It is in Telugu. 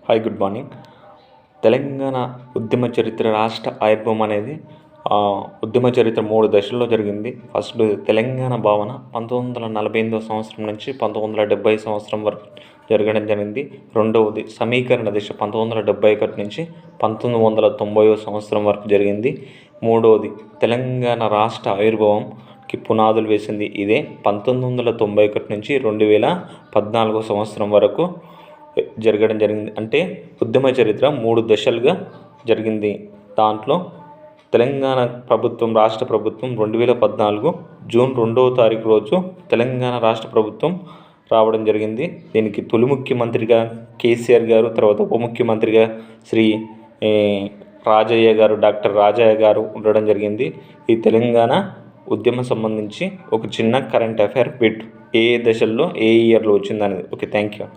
Hi, good morning. తెలంగాణ ఉద్యమ చరిత్ర రాష్ట్ర ఆవిర్భావం అనేది ఉద్యమ చరిత్ర 3 దశల్లో జరిగింది. ఫస్ట్ తెలంగాణ భావన 1948 సంవత్సరం నుంచి 1970 సంవత్సరం వరకు జరగడం జరిగింది. రెండవది సమీకరణ దశ 1971 నుంచి 1990 సంవత్సరం వరకు జరిగింది. మూడవది తెలంగాణ రాష్ట్ర ఆవిర్భావంకి పునాదులు వేసింది ఇదే 1991 నుంచి 2014 సంవత్సరం వరకు జరగడం జరిగింది. అంటే ఉద్యమ చరిత్ర 3 దశలుగా జరిగింది. దాంట్లో తెలంగాణ ప్రభుత్వం, రాష్ట్ర ప్రభుత్వం 2014 జూన్ 2వ తారీఖు రోజు తెలంగాణ రాష్ట్ర ప్రభుత్వం రావడం జరిగింది. దీనికి తొలి ముఖ్యమంత్రిగా కేసీఆర్ గారు, తర్వాత ఉప ముఖ్యమంత్రిగా శ్రీ రాజయ్య గారు, డాక్టర్ రాజయ్య గారు ఉండడం జరిగింది. ఈ తెలంగాణ ఉద్యమం సంబంధించి ఒక చిన్న కరెంట్ అఫైర్ బిట్ ఏ దశల్లో ఏ ఇయర్లో వచ్చిందనేది. Okay, thank you.